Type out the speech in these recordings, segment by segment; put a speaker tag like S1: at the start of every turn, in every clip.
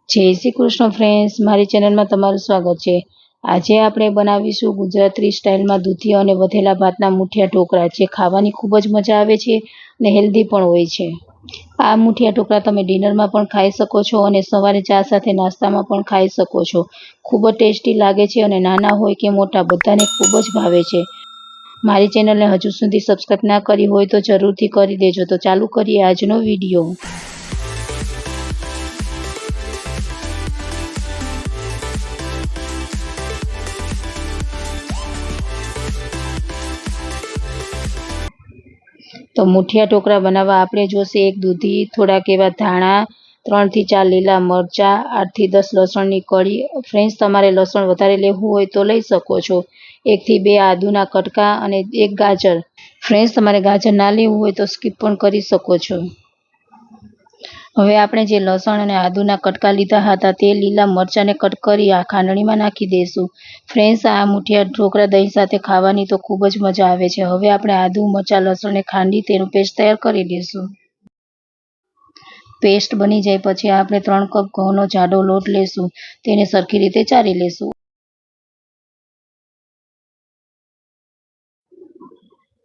S1: જય શ્રી કૃષ્ણ ફ્રેન્ડ્સ, મારી ચેનલમાં તમારું સ્વાગત છે। આજે આપણે બનાવીશું ગુજરાતી સ્ટાઇલમાં દૂધિયા અને વધેલા ભાતના મુઠિયા ઢોકળા, જે ખાવાની ખૂબ જ મજા આવે છે અને હેલ્ધી પણ હોય છે। આ મુઠિયા ઢોકળા તમે ડિનરમાં પણ ખાઈ શકો છો અને સવારે ચા સાથે નાસ્તામાં પણ ખાઈ શકો છો। ખૂબ જ ટેસ્ટી લાગે છે અને નાના હોય કે મોટા બધાને ખૂબ જ ભાવે છે। મારી ચેનલને હજુ સુધી સબસ્ક્રાઇબ ના કરી હોય તો જરૂરથી કરી દેજો। તો ચાલુ કરીએ આજનો વિડીયો। તો મુઠિયા ઢોકળા બનાવવા આપણે જોશે એક દૂધી, થોડાક એવા ધાણા, 3 થી 4 લીલા મરચાં, 8 થી 10 લસણની કળી। ફ્રેન્ડ્સ, તમારે લસણ વધારે લેવું હોય તો લઈ શકો છો। 1 થી 2 આદુના કટકા અને 1 ગાજર। ફ્રેન્ડ્સ, તમારે ગાજર ના લેવું હોય તો સ્કીપ પણ કરી શકો છો। હવે આપણે જે લસણ અને આદુના કટકા લીધા હતા તે લીલા મરચાંને કટ કરી આ ખાંડણીમાં નાખી દઈશું। ફ્રેન્ડ્સ, આ મુઠિયા ઢોકળા દહીં સાથે ખાવાની તો ખૂબ જ મજા આવે છે। હવે આપણે આદુ, મરચાં, લસણને ખાંડી તેનું પેસ્ટ તૈયાર કરી લઈશું। પેસ્ટ બની જાય પછી આપણે 3 કપ ઘઉંનો જાડો લોટ લેશું, તેને સરખી રીતે ચાળી લેશું।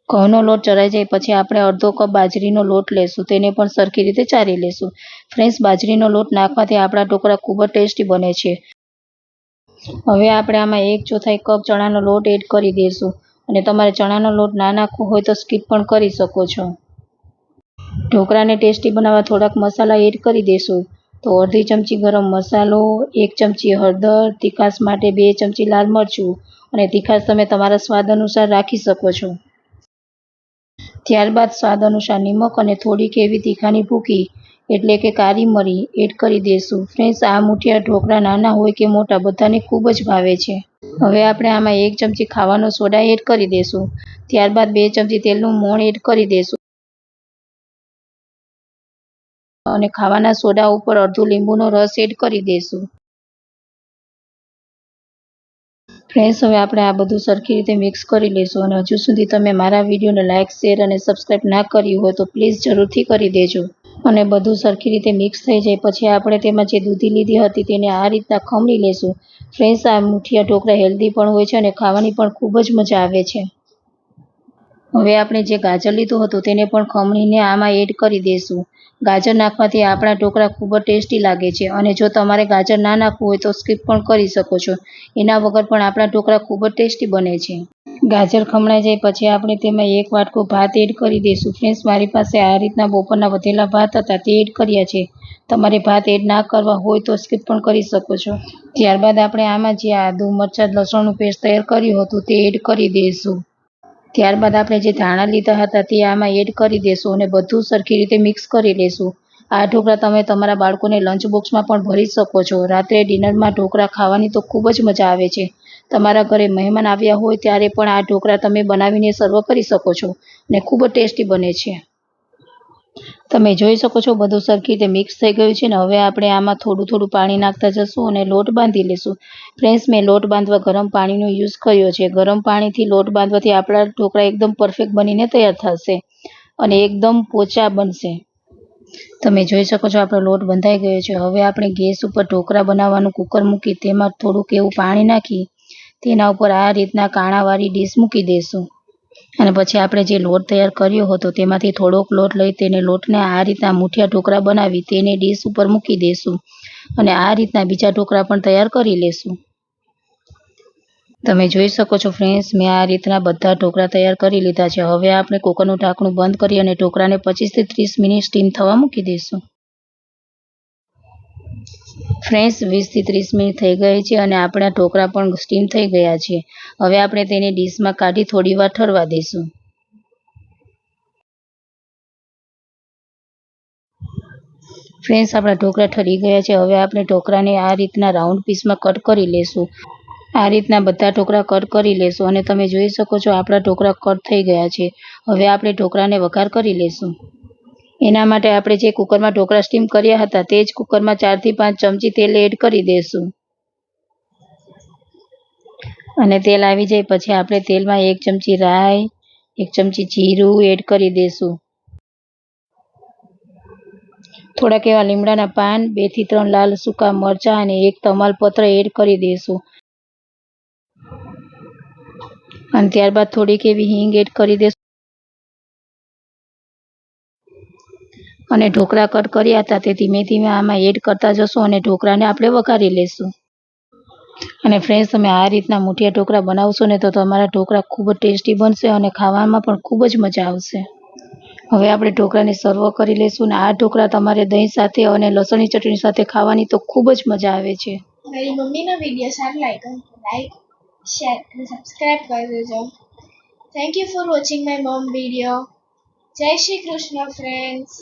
S1: ઘઉંનો લોટ ચડાઈ જાય પછી આપણે અડધો કપ બાજરીનો લોટ લેશું, તેને પણ સરખી રીતે ચાળી લેશું। ફ્રેન્ડ્સ, બાજરીનો લોટ નાખવાથી આપણા ઢોકળા ખૂબ જ ટેસ્ટી બને છે। હવે આપણે આમાં 1/4 કપ ચણાનો લોટ એડ કરી દઈશું અને તમારે ચણાનો લોટ ના નાખવો હોય તો સ્કીપ પણ કરી શકો છો। ઢોકળાને ટેસ્ટી બનાવવા થોડાક મસાલા એડ કરી દઈશું। તો અડધી ચમચી ગરમ મસાલો, 1 ચમચી હળદર, તીખાશ માટે 2 ચમચી લાલ મરચું અને તીખાશ તમે તમારા સ્વાદ અનુસાર રાખી શકો છો। ત્યારબાદ સ્વાદ અનુસાર નિમક અને થોડીક એવી તીખાની ભૂકી એટલે કે કાળી મરી એડ કરી દઈશું। ફ્રેન્ડ્સ, આ મુઠિયા ઢોકળા નાના હોય કે મોટા બધાને ખૂબ જ ભાવે છે। હવે આપણે આમાં 1 ચમચી ખાવાનો સોડા એડ કરી દઈશું। ત્યારબાદ 2 ચમચી તેલનું મોણ એડ કરી દઈશું અને ખાવાના સોડા ઉપર અડધું લીંબુનો રસ એડ કરી દઈશું। ફ્રેન્ડ્સ, હવે આપણે આ બધું સરખી રીતે મિક્સ કરી લઈશું અને હજુ સુધી તમે મારા વિડીયોને લાઇક, શેર અને સબસ્ક્રાઇબ ના કરી હોય તો પ્લીઝ જરૂરથી કરી દેજો। અને બધું સરખી રીતે મિક્સ થઈ જાય પછી આપણે તેમાં જે દૂધી લીધી હતી તેને આ રીતના ખમણી લેશું। ફ્રેન્ડ્સ, આ મુઠિયા ઢોકળા હેલ્ધી પણ હોય છે અને ખાવાની પણ ખૂબ જ મજા આવે છે। હવે આપણે જે ગાજર લીધું હતું તેને પણ ખમણીને આમાં એડ કરી દઈશું। ગાજર નાખવાથી આપણા ઢોકળા ખૂબ જ ટેસ્ટી લાગે છે અને જો તમારે ગાજર ના નાખવું હોય તો સ્કીપ પણ કરી શકો છો। એના વગર પણ આપણા ઢોકળા ખૂબ જ ટેસ્ટી બને છે। ગાજર ખમણાઈ જાય પછી આપણે તેમાં 1 વાટકો ભાત એડ કરી દઈશું। ફ્રેન્ડ્સ, મારી પાસે આ રીતના બપોરના વધેલા ભાત હતા તે એડ કર્યા છે। તમારે ભાત એડ ના કરવા હોય તો સ્કીપ પણ કરી શકો છો। ત્યારબાદ આપણે આમાં જે આદુ, મરચાં, લસણનું પેસ્ટ તૈયાર કર્યું હતું તે એડ કરી દઈશું। ત્યારબાદ આપણે જે ધાણા લીધા હતા તે આમાં એડ કરી દઈશું અને બધું સરખી રીતે મિક્સ કરી લઈશું। આ ઢોકળા તમે તમારા બાળકોને લંચ બોક્સમાં પણ ભરી શકો છો। રાત્રે ડિનરમાં ઢોકળા ખાવાની તો ખૂબ જ મજા આવે છે। તમારા ઘરે મહેમાન આવ્યા હોય ત્યારે પણ આ ઢોકળા તમે બનાવીને સર્વ કરી શકો છો અને ખૂબ જ ટેસ્ટી બને છે। તમે જોઈ શકો છો બધું સરખી રીતે મિક્સ થઈ ગયું છે ને હવે આપણે આમાં થોડું થોડું પાણી નાખતા જશું અને લોટ બાંધી લઈશું। ફ્રેન્ડ્સ, મેં લોટ બાંધવા ગરમ પાણીનો યુઝ કર્યો છે। ગરમ પાણીથી લોટ બાંધવાથી આપણા ઢોકળા એકદમ પરફેક્ટ બનીને તૈયાર થશે અને એકદમ પોચા બનશે। તમે જોઈ શકો છો આપણો લોટ બંધાઈ ગયો છે। હવે આપણે ગેસ ઉપર ઢોકળા બનાવવાનું કુકર મૂકી તેમાં થોડુંક એવું પાણી નાખી તેના ઉપર આ રીતના કાણાવાળી ડીશ મૂકી દઈશું અને પછી આપણે જે લોટ તૈયાર કર્યો હતો તેમાંથી થોડોક લોટ લઈ તેને લોટને આ રીતના મુઠિયા ઢોકળા બનાવી તેને ડીશ ઉપર મૂકી દઈશું અને આ રીતના બીજા ઢોકળા પણ તૈયાર કરી લઈશું। તમે જોઈ શકો છો ફ્રેન્ડ્સ, મેં આ રીતના બધા ઢોકળા તૈયાર કરી લીધા છે। હવે આપણે કુકરનું ઢાંકણું બંધ કરી અને ઢોકળાને 25 થી 30 મિનિટ સ્ટીમ થવા મૂકી દઈશું। ફ્રેન્ડ્સ, 20 થી 30 મિનિટ થઈ ગઈ છે અને આપણા ઢોકળા પણ સ્ટીમ થઈ ગયા છે। હવે આપણે તેને ડીશમાં કાઢી થોડી વાર ઠરવા દઈશું। ફ્રેન્ડ્સ, આપણા ઢોકળા ઠરી ગયા છે। હવે આપણે ઢોકળાને આ રીતના રાઉન્ડ પીસમાં કટ કરી લેશું। આ રીતના બધા ઢોકળા કટ કરી લેશું અને તમે જોઈ શકો છો આપણા ઢોકળા કટ થઈ ગયા છે। હવે આપણે ઢોકળાને વઘાર કરી લેશું। એના માટે આપણે જે કુકરમાં ઢોકળા સ્ટીમ કર્યા હતા તે જ કુકરમાં 4 થી 5 ચમચી તેલ એડ કરી દઈશું અને તેલ આવી જાય પછી આપણે તેલમાં 1 ચમચી રાઈ, 1 ચમચી જીરું એડ કરી દઈશું। થોડાક એવા લીમડાના પાન, 2 થી 3 લાલ સૂકા મરચાં અને 1 તમાલપત્ર એડ કરી દઈશું. અને ત્યારબાદ થોડીક એવી હિંગ એડ કરી દઈશું. અને ઢોકળા કટ કર્યા હતા તે ધીમે ધીમે આમાં એડ કરતા જશું અને ઢોકળાને આપણે વઘારી લઈશું. અને ફ્રેન્ડ્સ, તમે આ રીતના મુઠિયા ઢોકળા બનાવશો ને તો તમારા ઢોકળા ખૂબ જ ટેસ્ટી બનશે અને ખાવામાં પણ ખૂબ જ મજા આવશે. હવે આપણે ઢોકળાને સર્વ કરી લઈશું. અને આ ઢોકળા તમારે દહીં સાથે અને લસણની ચટણી સાથે ખાવાની તો ખૂબ જ મજા આવે છે.
S2: મારી મમ્મીનો વિડીયો સારો લાગ્યો તો લાઈક, શેર અને સબસ્ક્રાઈબ કરી દેજો. Thank you for watching my મમ વિડીયો. જય શ્રી કૃષ્ણ ફ્રેન્ડ્સ.